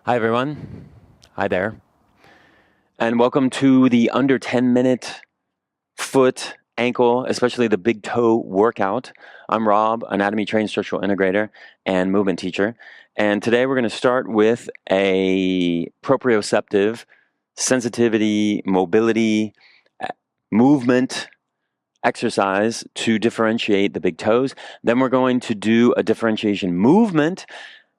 Hi, everyone. Hi there. And welcome to the under 10-minute foot, ankle, especially the big toe workout. I'm Rob, anatomy trained structural integrator and movement teacher. And today we're going to start with a proprioceptive sensitivity, mobility, movement exercise to differentiate the big toes. Then we're going to do a differentiation movement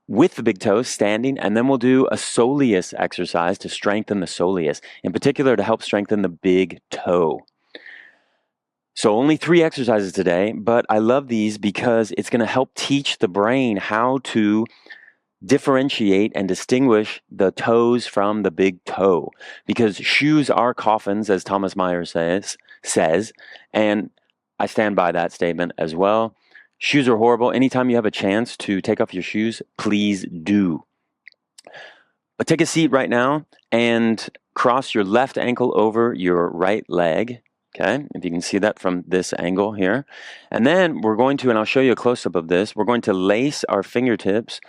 with the big toes standing, and then we'll do a soleus exercise to strengthen the soleus, in particular to help strengthen the big toe. So only 3 exercises today, but I love these because it's going to help teach the brain how to differentiate and distinguish the toes from the big toe, because shoes are coffins, as Thomas Myers says, and I stand by that statement as well. Shoes are horrible. Anytime you have a chance to take off your shoes, please do. But take a seat right now and cross your left ankle over your right leg. Okay, if you can see that from this angle here. And then we're going to, and I'll show you a close-up of this, we're going to lace our fingertips,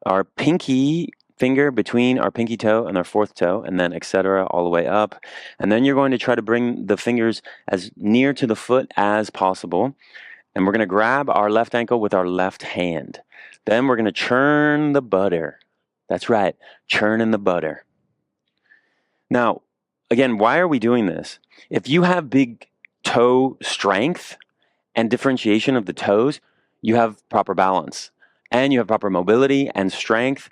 our pinky finger between our pinky toe and our fourth toe, and then etc. all the way up. And then you're going to try to bring the fingers as near to the foot as possible. And we're going to grab our left ankle with our left hand. Then we're going to churn the butter. That's right, churning the butter. Now, again, why are we doing this? If you have big toe strength and differentiation of the toes, you have proper balance and you have proper mobility and strength.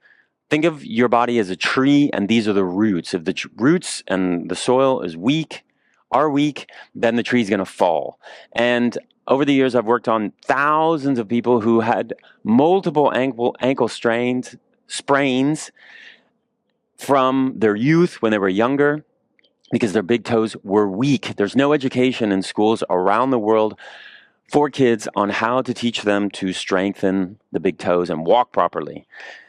Think of your body as a tree, and these are the roots. If the roots and the soil is weak, then the tree is going to fall. And over the years, I've worked on thousands of people who had multiple ankle sprains from their youth when they were younger because their big toes were weak. There's no education in schools around the world for kids on how to teach them to strengthen the big toes and walk properly.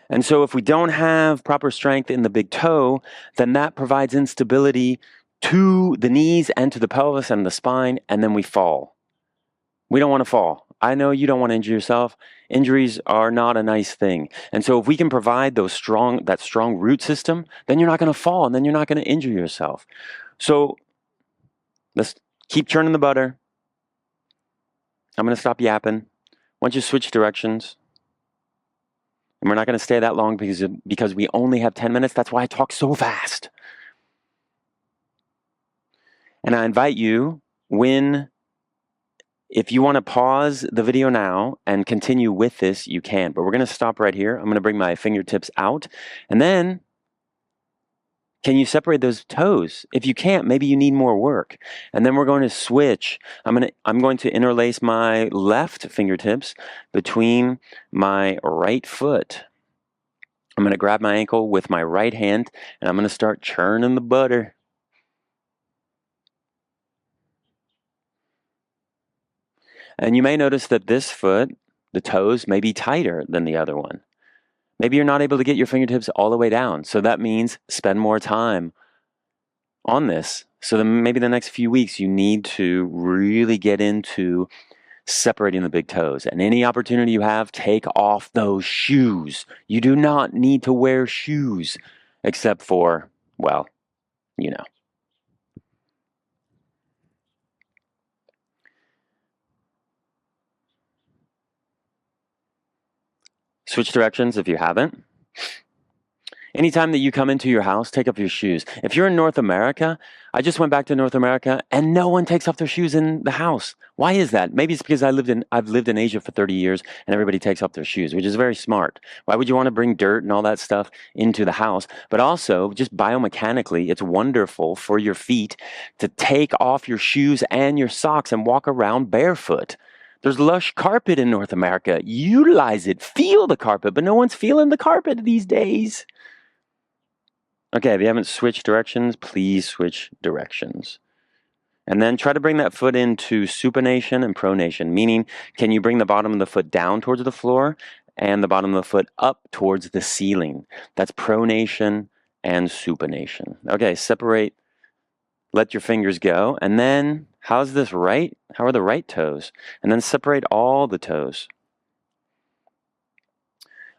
And so if we don't have proper strength in the big toe, then that provides instability to the knees and to the pelvis and the spine, and then we fall. We don't want to fall. I know you don't want to injure yourself. Injuries are not a nice thing. And so if we can provide that strong root system, then you're not going to fall, and then you're not going to injure yourself. So let's keep churning the butter. I'm going to stop yapping. Why don't you switch directions? And we're not going to stay that long because we only have 10 minutes. That's why I talk so fast. And I invite you, if you want to pause the video now and continue with this, you can. But we're going to stop right here. I'm going to bring my fingertips out. And then, can you separate those toes? If you can't, maybe you need more work. And then we're going to switch. I'm going to interlace my left fingertips between my right foot. I'm going to grab my ankle with my right hand, and I'm going to start churning the butter. And you may notice that this foot, the toes, may be tighter than the other one. Maybe you're not able to get your fingertips all the way down. So that means spend more time on this. So then maybe the next few weeks you need to really get into separating the big toes. And any opportunity you have, take off those shoes. You do not need to wear shoes except for, well, you know. Switch directions if you haven't. Anytime that you come into your house, take off your shoes. If you're in North America, I just went back to North America and no one takes off their shoes in the house. Why is that? Maybe it's because I've lived in Asia for 30 years and everybody takes off their shoes, which is very smart. Why would you want to bring dirt and all that stuff into the house? But also, just biomechanically, it's wonderful for your feet to take off your shoes and your socks and walk around barefoot. There's lush carpet in North America. Utilize it. Feel the carpet, but no one's feeling the carpet these days. Okay, if you haven't switched directions, please switch directions. And then try to bring that foot into supination and pronation, meaning can you bring the bottom of the foot down towards the floor and the bottom of the foot up towards the ceiling? That's pronation and supination. Okay, separate, let your fingers go. And then how's this right? How are the right toes? And then separate all the toes.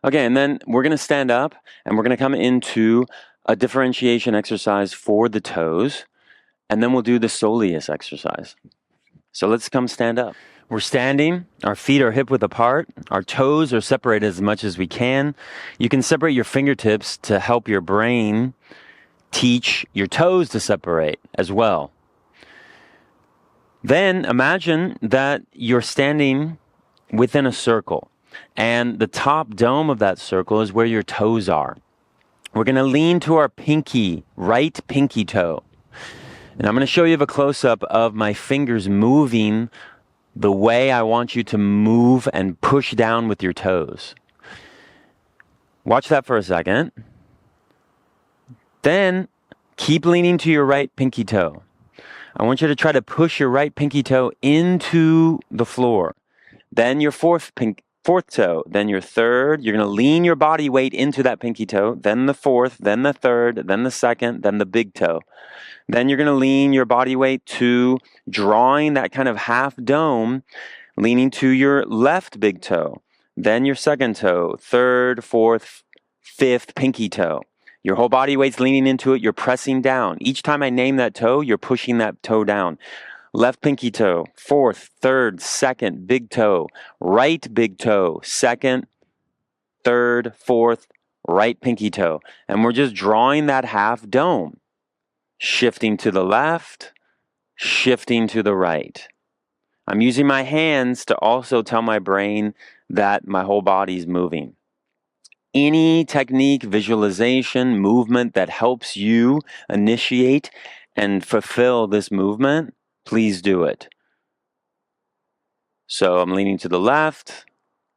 Okay, and then we're going to stand up and we're going to come into a differentiation exercise for the toes, and then we'll do the soleus exercise. So let's come stand up. We're standing, our feet are hip width apart, our toes are separated as much as we can. You can separate your fingertips to help your brain teach your toes to separate as well. Then imagine that you're standing within a circle, and the top dome of that circle is where your toes are. We're going to lean to our pinky, right pinky toe. And I'm going to show you a close-up of my fingers moving the way I want you to move and push down with your toes. Watch that for a second. Then keep leaning to your right pinky toe. I want you to try to push your right pinky toe into the floor. Then your fourth toe, then your third. You're going to lean your body weight into that pinky toe, then the fourth, then the third, then the second, then the big toe. Then you're going to lean your body weight to drawing that kind of half dome, leaning to your left big toe, then your second toe, third, fourth, fifth pinky toe. Your whole body weight's leaning into it. You're pressing down. Each time I name that toe, you're pushing that toe down. Left pinky toe, fourth, third, second, big toe, right big toe, second, third, fourth, right pinky toe. And we're just drawing that half dome, shifting to the left, shifting to the right. I'm using my hands to also tell my brain that my whole body's moving. Any technique, visualization, movement that helps you initiate and fulfill this movement, please do it. So I'm leaning to the left,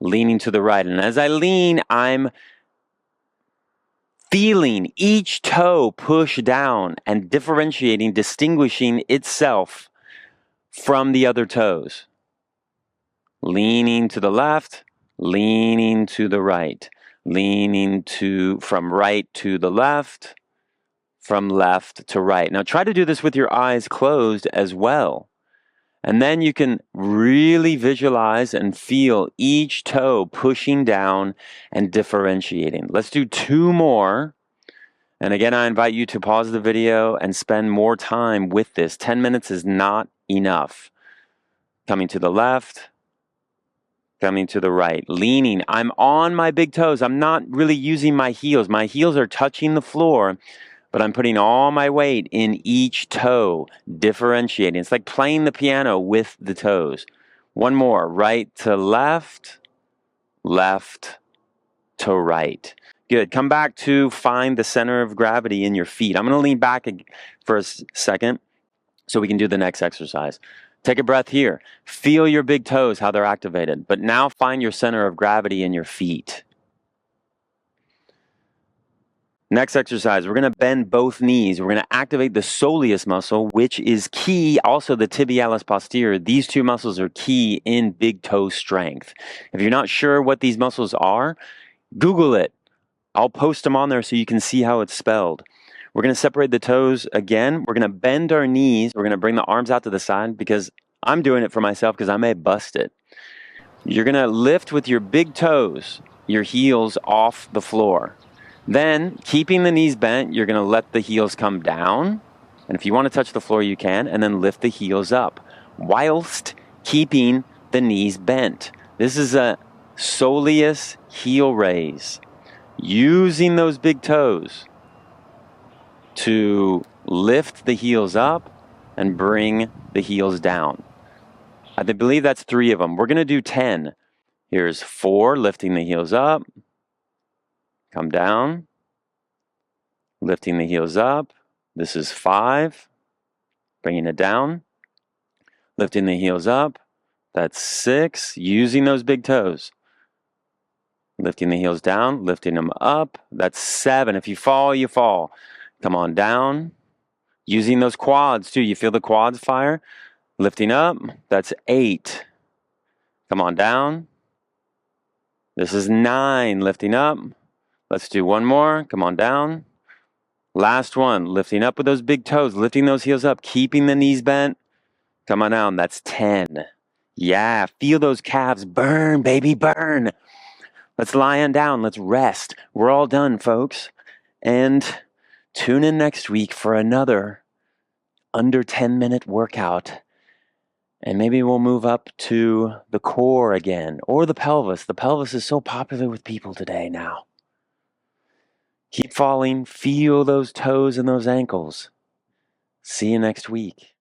leaning to the right. And as I lean, I'm feeling each toe push down and differentiating, distinguishing itself from the other toes. Leaning to the left, leaning to the right, leaning from right to the left, from left to right. Now try to do this with your eyes closed as well. And then you can really visualize and feel each toe pushing down and differentiating. Let's do 2 more. And again, I invite you to pause the video and spend more time with this. 10 minutes is not enough. Coming to the left, coming to the right, leaning. I'm on my big toes. I'm not really using my heels. My heels are touching the floor, but I'm putting all my weight in each toe, differentiating. It's like playing the piano with the toes. 1 more, right to left, left to right. Good. Come back to find the center of gravity in your feet. I'm going to lean back for a second so we can do the next exercise. Take a breath here. Feel your big toes, how they're activated. But now find your center of gravity in your feet. Next exercise, we're going to bend both knees. We're going to activate the soleus muscle, which is key, also the tibialis posterior. These 2 muscles are key in big toe strength. If you're not sure what these muscles are, Google it. I'll post them on there so you can see how it's spelled. We're going to separate the toes again. We're going to bend our knees. We're going to bring the arms out to the side because I'm doing it for myself because I may bust it. You're going to lift with your big toes, your heels off the floor. Then, keeping the knees bent, you're going to let the heels come down. And if you want to touch the floor, you can. And then lift the heels up whilst keeping the knees bent. This is a soleus heel raise. Using those big toes to lift the heels up and bring the heels down. I believe that's 3 of them. We're going to do 10. Here's 4, lifting the heels up. Come down. Lifting the heels up. This is 5. Bringing it down. Lifting the heels up. That's 6. Using those big toes. Lifting the heels down, lifting them up. That's 7. If you fall, you fall. Come on down. Using those quads too. You feel the quads fire? Lifting up. That's 8. Come on down. This is 9. Lifting up. Let's do 1 more. Come on down. Last one. Lifting up with those big toes. Lifting those heels up. Keeping the knees bent. Come on down. That's 10. Yeah. Feel those calves burn, baby, burn. Let's lie on down. Let's rest. We're all done, folks. And tune in next week for another under 10-minute workout. And maybe we'll move up to the core again, or the pelvis. The pelvis is so popular with people today now. Keep falling. Feel those toes and those ankles. See you next week.